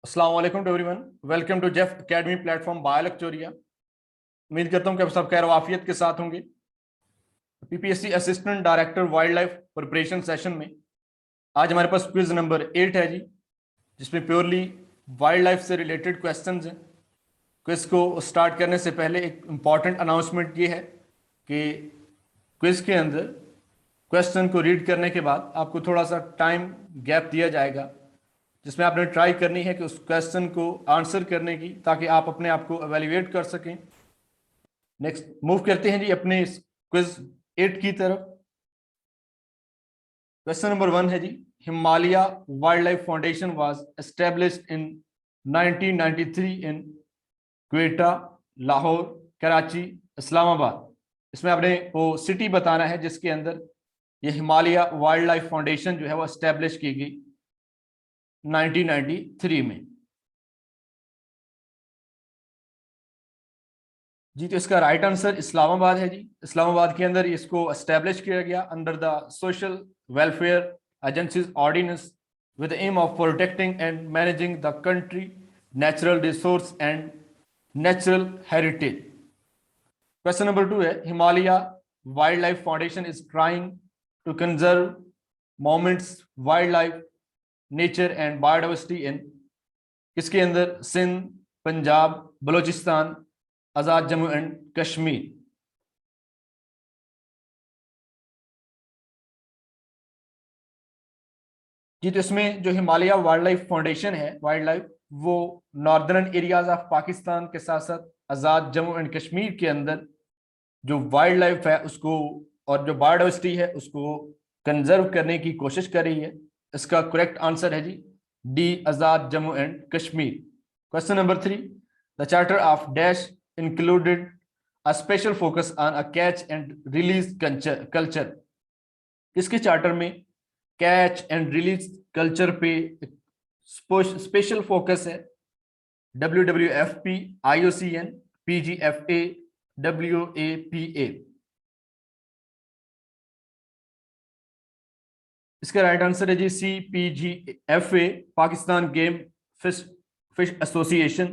अस्सलाम वालेकुम to everyone. Welcome to Jeff academy platform by Lecturia. उम्मीद करता हूं कि आप सब खैर वाफियत के साथ होंगे। PPSC assistant director wild life preparation session में आज हमारे पास क्विज नंबर 8 है जी, जिसमें प्योरली वाइल्ड लाइफ से रिलेटेड क्वेश्चंस हैं। क्विज को स्टार्ट करने से पहले एक इम्पॉर्टेंट अनाउंसमेंट ये है कि क्विज के अंदर क्वेश्चन को रीड करने के बाद आपको थोड़ा सा टाइम गैप दिया जाएगा, जिसमें आपने ट्राई करनी है कि उस क्वेश्चन को आंसर करने की, ताकि आप अपने आप को एवेल्युएट कर सकें। नेक्स्ट मूव करते हैं जी अपने क्विज 8 की तरफ। क्वेश्चन नंबर 1 है जी, Himalaya wild life foundation was established in 1993 in Quetta, Lahore, Karachi, Islamabad. इसमें आपने वो सिटी बताना है जिसके अंदर ये हिमालय वाइल्ड लाइफ फाउंडेशन जो है वो एस्टेब्लिश की गई 1993 में। जी, तो इसका राइट आंसर इस्लामाबाद है जी। इस्लामाबाद के अंदर इसको एस्टेब्लिश किया गया under the social welfare agencies ordinance with the aim of protecting and managing the country natural resource and natural heritage. Question number 2 है, Himalaya wild life foundation is trying to conserve moments wildlife nature and biodiversity इन किसके अंदर? सिंध, पंजाब, बलूचिस्तान, आजाद Jammu and Kashmir. जी, तो इसमें जो Himalaya wild life foundation है wild life, वो northern areas of Pakistan के साथ साथ आजाद जम्मू एंड कश्मीर के अंदर जो वाइल्ड लाइफ है उसको और जो बायोडाइवर्सिटी है उसको कंजर्व करने की कोशिश कर रही है। इसका करेक्ट आंसर है G D, Azad Jammu and Kashmir. Question number 3, the charter of dash included a special focus on a catch and release culture. किसके चार्टर में कैच एंड रिलीज कल्चर पे स्पेशल फोकस है? WWFP, IUCN, PGFA, WAPA। इसका right answer है जी CPGFA, Pakistan game fish association,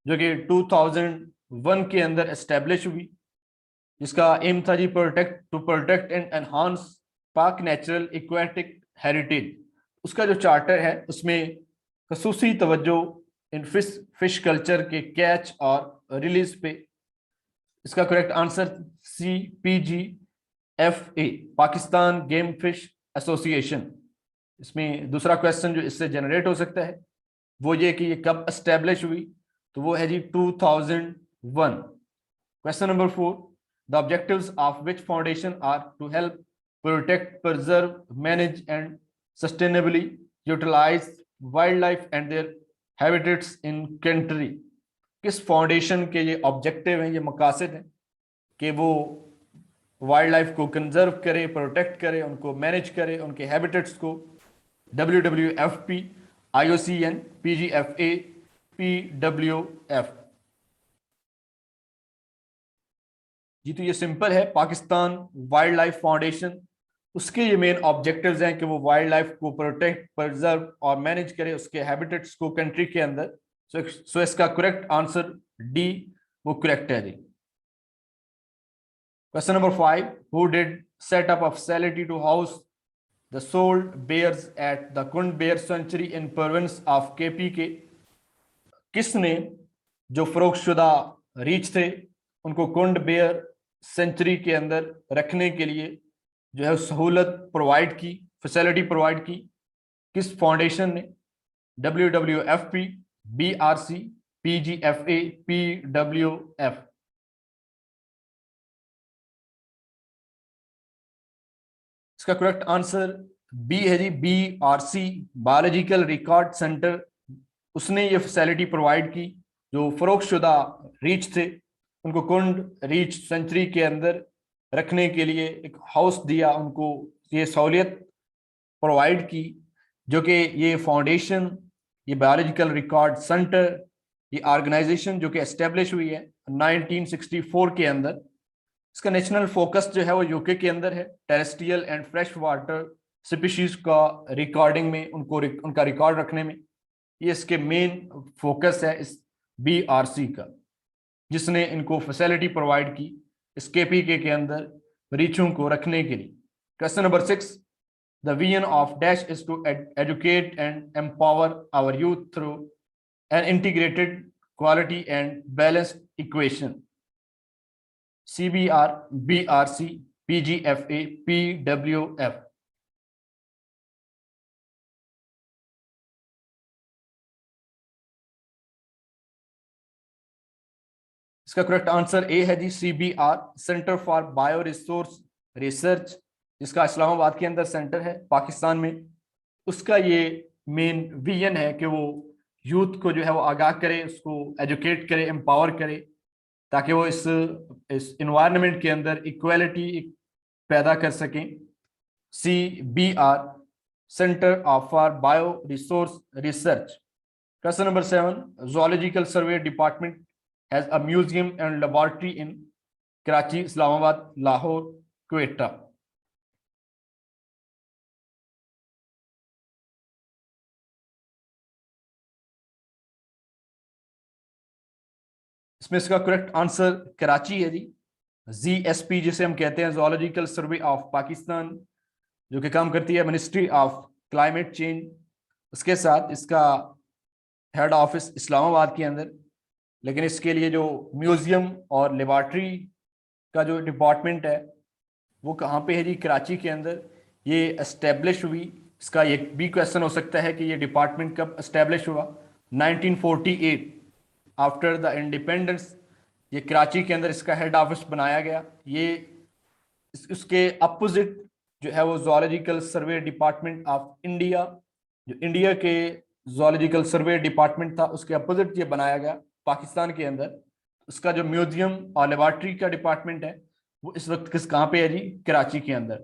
जो कि 2001 के अंदर एस्टेब्लिश हुई, जिसका एम था जी प्रोटेक्ट एंड एनहांस पाक नेचुरल एक्वेटिक हेरिटेज। उसका जो चार्टर है उसमें खसूसी तवज्जो इन फिश कल्चर के कैच और रिलीज पे। इसका correct answer CPGFA, Pakistan game fish association. इसमें दूसरा क्वेश्चन जो इससे जनरेट हो सकता है वो ये कि ये कब एस्टेब्लिश हुई, तो वो है जी 2001। Question number 4, the objectives of which foundation are to help protect, preserve, manage and sustainably utilize wildlife and their habitats in country. किस फाउंडेशन के ये ऑब्जेक्टिव हैं, ये मकासद हैं कि वो वाइल्ड लाइफ को कंजर्व करे, प्रोटेक्ट करे, उनको मैनेज करे, उनके हैबिटेट्स को? WWFP, IUCN, PGFA, PWF। जी, तो ये सिंपल है, पाकिस्तान वाइल्ड लाइफ फाउंडेशन, उसके ये मेन ऑब्जेक्टिव्स हैं कि वो वाइल्ड लाइफ को प्रोटेक्ट, प्रिजर्व और मैनेज करे, उसके हैबिटेट्स को कंट्री के अंदर। सो इसका करेक्ट आंसर डी, वो करेक्ट है जी। Question number 5, who did set up a facility to house the sold bears at the Kund Bear Sanctuary in province of KPK? किसने जो फरोख्तशुदा रीच थे उनको कुंड बेयर सेंचुरी के अंदर रखने के लिए जो है सहूलत प्रोवाइड की, फैसिलिटी प्रोवाइड की? किस फाउंडेशन ने? WWFP, BRC, PGFA, PWF। इसका करेक्ट आंसर बी है जी, BRC, बायोलॉजिकल रिकॉर्ड सेंटर। उसने ये फैसिलिटी प्रोवाइड की, जो फरोख्तशुदा रीच थे उनको कुंड रीच सेंचुरी के अंदर रखने के लिए एक हाउस दिया, उनको ये सहूलियत प्रोवाइड की, जो कि ये फाउंडेशन, ये बायोलॉजिकल रिकॉर्ड सेंटर, ये ऑर्गेनाइजेशन जो कि एस्टेब्लिश हुई है 1964 के अंदर। इसका नेशनल फोकस जो है वो यूके के अंदर है, terrestrial and fresh water species का रिकॉर्डिंग में, उनका रिकॉर्ड रखने में। ये इसके मेन फोकस है इस BRC का, जिसने इनको फैसिलिटी प्रोवाइड की इस KPK के अंदर मरीजों को रखने के लिए। Question number 6, the vision of dash is to educate and empower our youth through an integrated quality and balanced equation. CBR, BRC, PGFA, PWF। इसका करेक्ट आंसर ए है जी, CBR, centre for bio resource research, जिसका इस्लामाबाद के अंदर centre है पाकिस्तान में। उसका ये मेन विजन है कि वो यूथ को जो है वो आगाह करे, उसको एजुकेट करे, एम्पावर करे, ताकि वो इस इन्वायरमेंट के अंदर इक्वालिटी पैदा कर सकें। CBR, centre for bio resource research. Question number 7, zoological survey department has a museum and laboratory in Karachi, Islamabad, Lahore, Quetta। इसमें इसका करेक्ट आंसर कराची है जी। ZSP जिसे हम कहते हैं, जोलॉजिकल सर्वे ऑफ पाकिस्तान, जो कि काम करती है मिनिस्ट्री ऑफ क्लाइमेट चेंज। उसके साथ इसका हेड ऑफिस इस्लामाबाद के अंदर, लेकिन इसके लिए जो म्यूजियम और लेबॉर्ट्री का जो डिपार्टमेंट है वो कहाँ पे है जी? कराची के अंदर ये एस्टेब्लिश हुई। इसका एक भी क्वेश्चन हो सकता है कि ये डिपार्टमेंट कब एस्टेब्लिश हुआ? 1948, आफ्टर द इंडिपेंडेंस ये कराची के अंदर इसका हेड ऑफिस बनाया गया। ये उसके अपोजिट जो है वो zoological survey department of India, जो इंडिया के जोलॉजिकल सर्वे डिपार्टमेंट था, उसके अपोजिट ये बनाया गया पाकिस्तान के अंदर। उसका जो म्यूजियम और लेबॉर्ट्री का डिपार्टमेंट है वो इस वक्त कहाँ पे है जी? कराची के अंदर।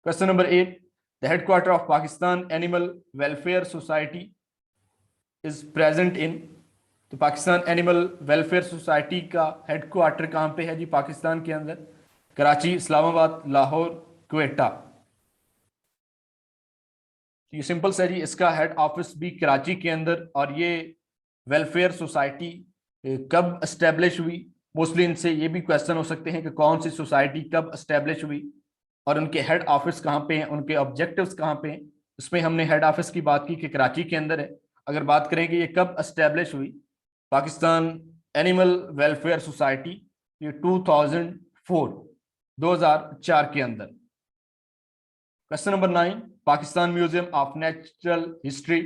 Question number 8, the headquarter of Pakistan animal welfare society is present in. तो पाकिस्तान एनिमल वेलफेयर सोसाइटी का हेडक्वार्टर कहाँ पे है जी? पाकिस्तान के अंदर कराची, इस्लामाबाद, लाहौर, क्वेटा। ये सिंपल सा जी, इसका हेड ऑफिस भी कराची के अंदर। और ये वेलफेयर सोसाइटी कब एस्टेब्लिश हुई? मोस्टली इनसे ये भी क्वेश्चन हो सकते हैं कि कौन सी सोसाइटी कब एस्टेब्लिश हुई और उनके हेड ऑफिस कहाँ पे हैं, उनके ऑब्जेक्टिव्स कहाँ पे हैं। इसमें हमने हेड ऑफिस की बात की कि कराची के अंदर है। अगर बात करें कि ये कब एस्टेब्लिश हुई, पाकिस्तान एनिमल वेलफेयर सोसाइटी, ये 2004 के अंदर। Question number 9, Pakistan museum of natural history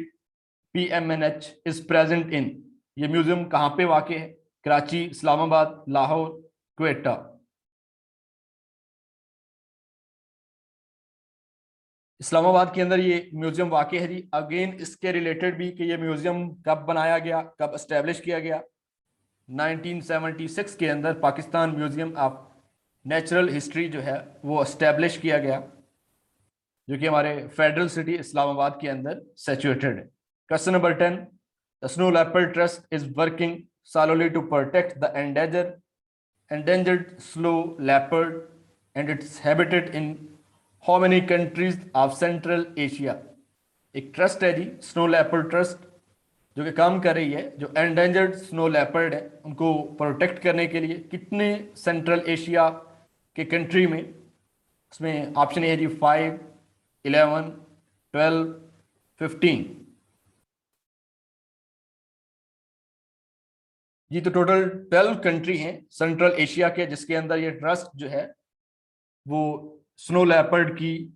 PMNH is present in. ये म्यूजियम कहाँ पे वाक़ है? कराची, इस्लामाबाद, लाहौर, क्वेटा। इस्लामाबाद के अंदर ये म्यूजियम वाक़ है जी। अगेन इसके रिलेटेड भी कि ये म्यूजियम कब बनाया गया, कब एस्टेब्लिश किया गया? 1976 के अंदर Pakistan museum of natural history जो है वो एस्टेब्लिश किया गया, जो कि हमारे फेडरल सिटी इस्लामाबाद के अंदर सिचुएटेड है। Question number 10, the snow leopard trust is working solely to protect the endangered snow leopard and its habitat in how many countries of Central Asia। एक ट्रस्ट है जी, स्नो लेपर्ड ट्रस्ट, जो कि काम कर रही है जो एंडेंजर्ड स्नो लेपर्ड है उनको प्रोटेक्ट करने के लिए कितने सेंट्रल एशिया के कंट्री में? उसमें ऑप्शन है जी 5, 11, 12, 15। जी तो टोटल 12 कंट्री हैं सेंट्रल एशिया के जिसके अंदर ये ट्रस्ट जो है वो स्नो लेपर्ड की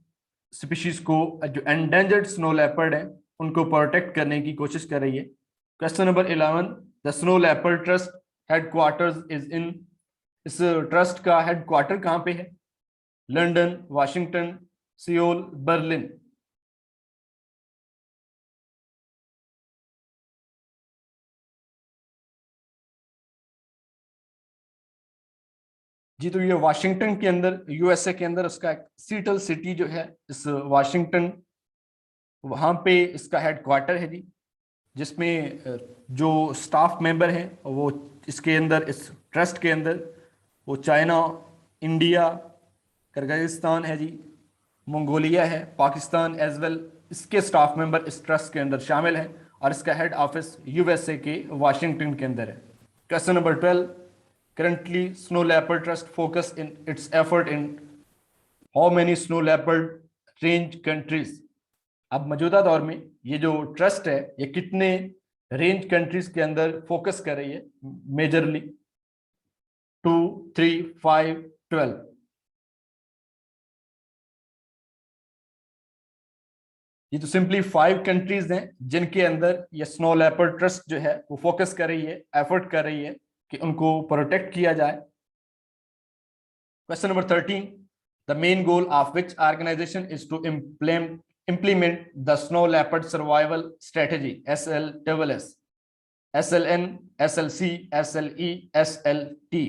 स्पीशीज को, जो एंडेंजर्ड स्नो लेपर्ड है उनको प्रोटेक्ट करने की कोशिश कर रही है। Question number 11, the snow leopard trust headquarters is in. इस ट्रस्ट का हेडक्वार्टर कहाँ पे है? London, Washington, Seoul, Berlin. जी तो ये वाशिंगटन के अंदर, USA के अंदर उसका सीटल सिटी जो है, इस वाशिंगटन, वहाँ पे इसका हेडक्वार्टर है जी, जिसमें जो स्टाफ मेंबर हैं वो इसके अंदर, इस ट्रस्ट के अंदर, वो चाइना, इंडिया, किर्गिस्तान है जी, मंगोलिया है, पाकिस्तान एज वेल, इसके स्टाफ मेंबर इस ट्रस्ट के अंदर शामिल हैं। और इसका हेड ऑफिस यूएसए के वाशिंगटन के अंदर है। Question number 12, currently snow leopard trust focus in its effort in how many snow leopard range countries. अब मौजूदा दौर में ये जो ट्रस्ट है ये कितने रेंज कंट्रीज के अंदर फोकस कर रही है मेजरली? 2, 3, 5, 12। ये तो सिंपली 5 कंट्रीज हैं जिनके अंदर ये स्नो लेपर्ड ट्रस्ट जो है वो फोकस कर रही है, एफर्ट कर रही है कि उनको प्रोटेक्ट किया जाए। Question number 13, the main goal of which organization is to implement the snow leopard survival strategy SLSS, SLN, SLC, SLE, SLT।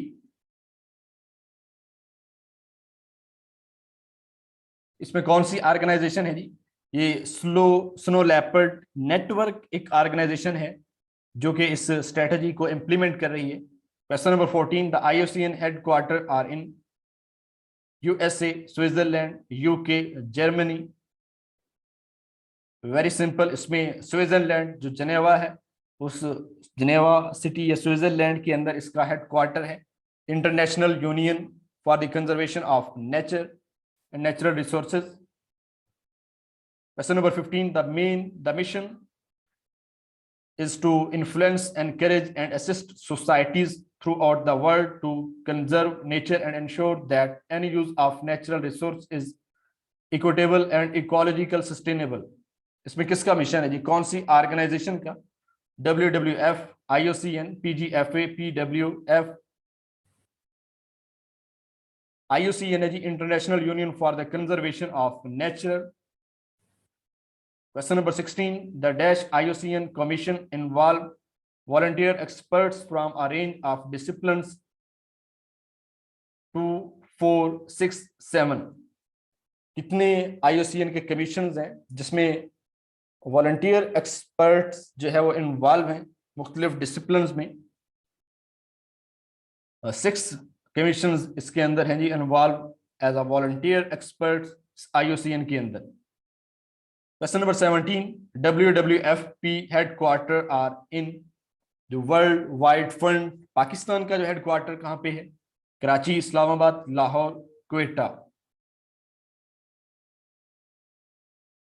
इसमें कौन सी ऑर्गेनाइजेशन है जी? ये स्नो लेपर्ड नेटवर्क एक ऑर्गेनाइजेशन है जो कि इस स्ट्रेटजी को इंप्लीमेंट कर रही है। Question number 14, the IUCN headquarter are in USA, Switzerland, UK, Germany. Very simple, इसमें स्विट्जरलैंड जो जनेवा है उस जनेवा सिटी या स्विट्जरलैंड के अंदर इसका हेडक्वार्टर है। International union for the conservation of nature and natural resources. Question number 15, the mission is to influence, encourage and assist societies throughout the world to conserve nature and ensure that any use of natural resource is equitable and ecological sustainable। इसमें किसका mission है जी? कौन सी organisation का? WWF, IUCN, PGFA, PWF। IUCN है जी international union for the conservation of nature. Question number 16, the dash IUCN commission involve volunteer experts from a range of disciplines 2, 4, 6, 7। कितने IUCN के कमीशंस हैं जिसमें वॉलंटियर एक्सपर्ट्स जो है वो इन्वॉल्व हैं मुख्तलिफ डिसिप्लिन्स में? 6 कमीशंस इसके अंदर हैं जी involve as a volunteer experts IUCN के अंदर। Question number 17, WWFP headquarter are in. जो वर्ल्ड वाइड फंड पाकिस्तान का जो हेडक्वार्टर कहाँ पे है? कराची, इस्लामाबाद, लाहौर, क्वेटा।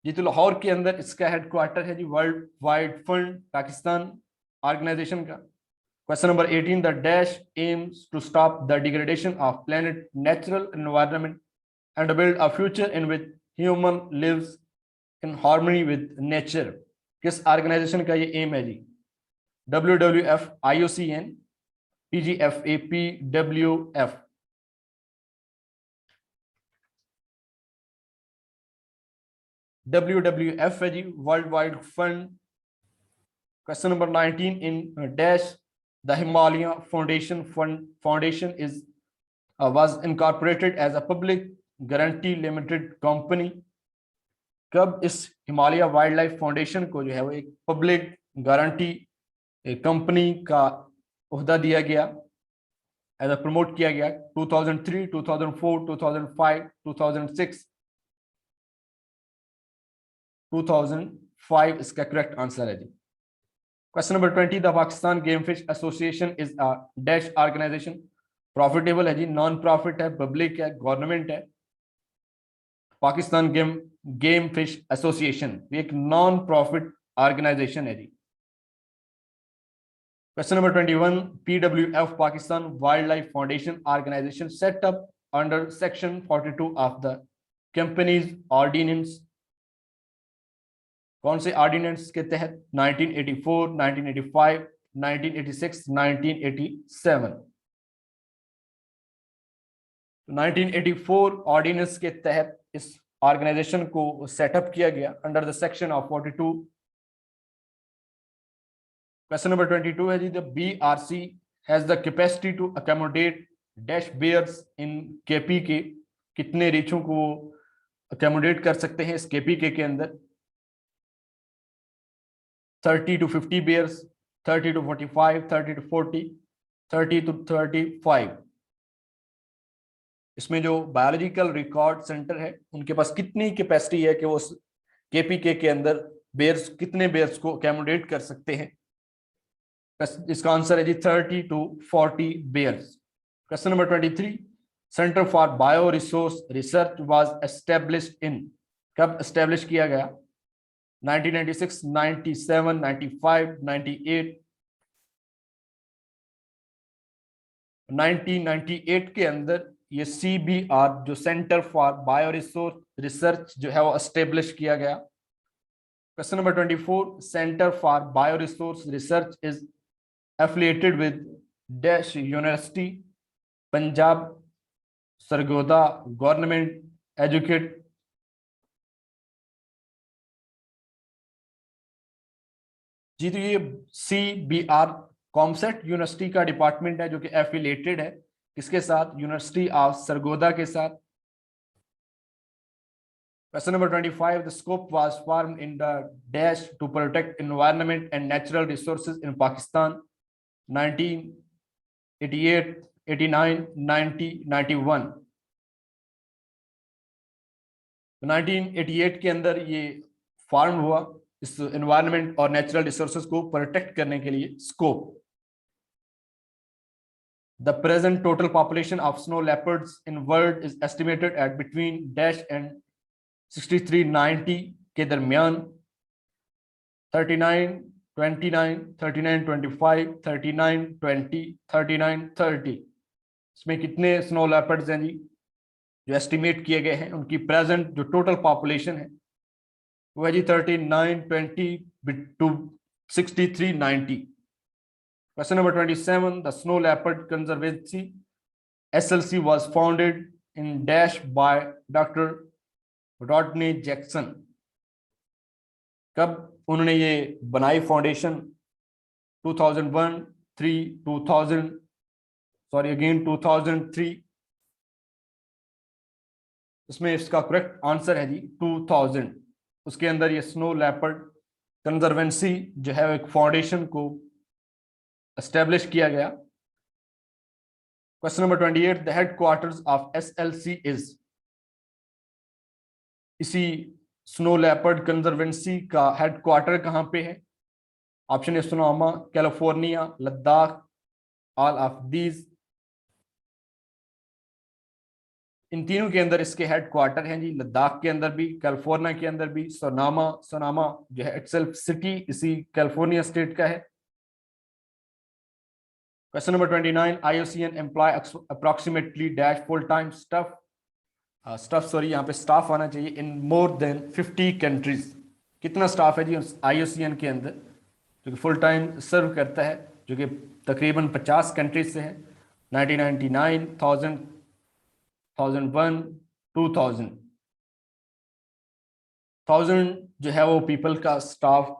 जी तो लाहौर के अंदर इसका हेडक्वार्टर है जी world wide fund Pakistan organisation का। Question number 18, the dash aims to stop the degradation of planet natural environment and build a future in which human lives in harmony with nature. किस ऑर्गेनाइजेशन का ये M है जी? WWF, IUCN, PGFA, PWF। WWF है जी world wide fund. Question number 19, in dash the Himalaya foundation is was incorporated as a public guarantee limited company। कब इस Himalaya wild life foundation को जो है वो एक पब्लिक गारंटी कंपनी का ओहदा दिया गया, एज प्रमोट किया गया? 2003, 2004, 2005, 2006, 2005 इसका करेक्ट आंसर है जी। Question number 20, the Pakistan game fish association is a dash organisation. Profitable है जी, नॉन प्रॉफिट है, पब्लिक है, गवर्नमेंट है? पाकिस्तान गेम फिश एसोसिएशन एक नॉन प्रॉफिट ऑर्गेनाइजेशन है जी। Question number 21, PWF Pakistan wild life foundation organisation set up under section 42 of the companies ordinance. कौन से ऑर्डिनेंस के तहत? 1984, 1985, 1986, 1987। 1984 ऑर्डिनेंस के तहत इस ऑर्गेनाइजेशन को सेटअप किया गया under the section of 42। Question number 22 है जी, the BRC has the capacity to accommodate dash bears in KPK। कितने रीछों को अकोमोडेट कर सकते हैं इस KPK के अंदर? 30 to 50 bears, 30 to 45, 30 to 40, 30 to 35। इसमें जो बायोलॉजिकल रिकॉर्ड सेंटर है उनके पास कितनी कैपेसिटी है कि वो KPK के अंदर बेयर्स, कितने बेयर्स को अकोमोडेट कर सकते हैं? इसका आंसर है जी 30 to 40 bears. Question number 23, centre for bio resource research was established in, कब एस्टेब्लिश किया गया? 1996, 97, 95, 98। 1998 के अंदर ये CBR जो centre for bio resource research जो है वो एस्टेब्लिश किया गया। Question number 24, centre for bio resource research is affiliated with dash university, Punjab, Sargodha, government, educate. जी तो ये CBR कॉमसेट यूनिवर्सिटी का डिपार्टमेंट है जो कि एफिलिएटेड है किसके साथ? यूनिवर्सिटी ऑफ सरगोदा के साथ। Question number 25, the scope was formed in the dash to protect environment and natural resources in Pakistan 1988, 89, 90, 91। 1988 के अंदर ये फॉर्म हुआ इस एनवायरनमेंट और नेचुरल रिसोर्सेज को प्रोटेक्ट करने के लिए scope. The present total population of snow leopards in world is estimated at between dash and 6390 के दरमियान 39, 29, 39, 25, 39, 20, 39, 30। इसमें कितने स्नो लेपर्ड्स हैं जी जो एस्टिमेट किए गए हैं? उनकी प्रेजेंट जो टोटल पॉपुलेशन है वो है जी 39, 20 to 63, 90। Question number 27, the Snow Leopard Conservancy SLC was founded in dash by Dr. Rodney Jackson, कब उन्होंने ये बनाई फाउंडेशन? 2001, 3, 2000, sorry again 2003। इसमें इसका करेक्ट आंसर है जी 2000। उसके अंदर ये स्नो लेपर्ड कंजर्वेंसी जो है एक फाउंडेशन को एस्टेब्लिश किया गया। Question number 28, the headquarters of SLC is, इसी स्नो लेपर्ड कंजर्वेंसी का हेडक्वार्टर कहां पे है? ऑप्शन है Sonoma, California, Ladakh, all of these. इन तीनों के अंदर इसके हेडक्वार्टर हैं जी, लद्दाख के अंदर भी, कैलिफोर्निया के अंदर भी। सोनामा जो है इटसेल्फ सिटी इसी कैलिफोर्निया स्टेट का है। Question number 29, IUCN employ approximately dash full time staff, यहाँ पे स्टाफ आना चाहिए, इन मोर देन 50 कंट्रीज। कितना स्टाफ है जी IUCN के अंदर जो कि फुल टाइम सर्व करता है, जो कि तकरीबन 50 कंट्रीज से है? 1999, 1000, 1001, 2000। 1000 जो है वो पीपल का स्टाफ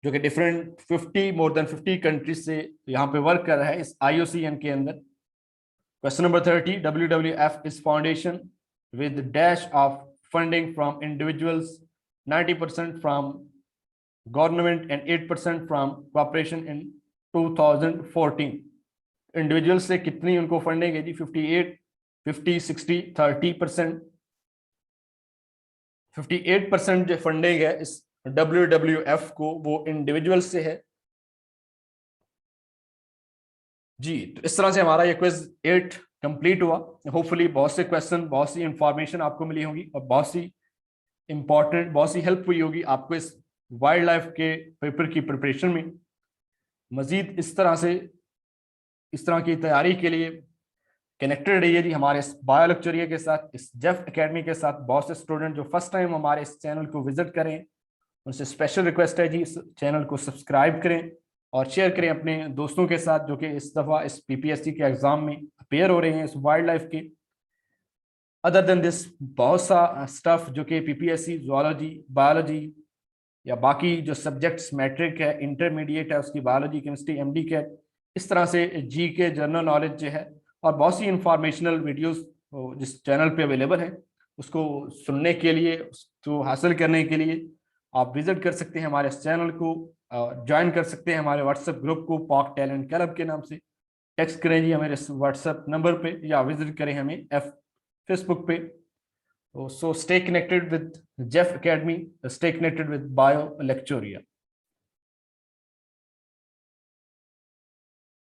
जो कि डिफरेंट 50 मोर देन 50 कंट्रीज से यहाँ पे वर्क कर रहा है इस IUCN के अंदर। Question number 30, WWF is foundation with dash of funding from individuals, 90% from government and 8% from corporation in 2014। Individual से कितनी उनको फंडिंग है जी? 58, 50, 60, 30%। 58% जो फंडिंग है इस WWF को वो इंडिविजुअल से है जी। तो इस तरह से हमारा ये क्विज 8 कंप्लीट हुआ। होपफुली बहुत से क्वेश्चन, बहुत सी इंफॉर्मेशन आपको मिली होगी और बहुत सी इंपॉर्टेंट, बहुत सी हेल्प हुई होगी आपको इस वाइल्ड लाइफ के पेपर की प्रिपरेशन में। मजीद इस तरह की तैयारी के लिए कनेक्टेड रहिए जी हमारे इस बायो लेक्चरिया के साथ, इस जेफ एकेडमी के साथ। बहुत से स्टूडेंट जो फर्स्ट टाइम हमारे इस चैनल को विजिट करें उनसे स्पेशल रिक्वेस्ट है जी इस चैनल को सब्सक्राइब करें और शेयर करें अपने दोस्तों के साथ जो कि इस दफ़ा इस PPSC के एग्जाम में अपेयर हो रहे हैं इस वाइल्ड लाइफ के। अदर देन दिस बहुत सा स्टफ जो कि PPSC ज़ूलॉजी, बायोलॉजी या बाकी जो सब्जेक्ट्स मैट्रिक है, इंटरमीडिएट है, उसकी बायोलॉजी, केमिस्ट्री, MD के, इस तरह से GK जनरल नॉलेज जो है और बहुत सी इंफॉर्मेशनल वीडियोस जिस चैनल पे अवेलेबल है उसको सुनने के लिए, उसको हासिल करने के लिए आप विजिट कर सकते हैं हमारे इस चैनल को, ज्वाइन कर सकते हैं हमारे व्हाट्सएप ग्रुप को पॉक टैलेंट क्लब के नाम से। टेक्स्ट करें जी हमारे व्हाट्सएप नंबर पे या विजिट करें हमें फेसबुक पे। So stay connected with Jeff Academy, stay connected with Bio Lecturia.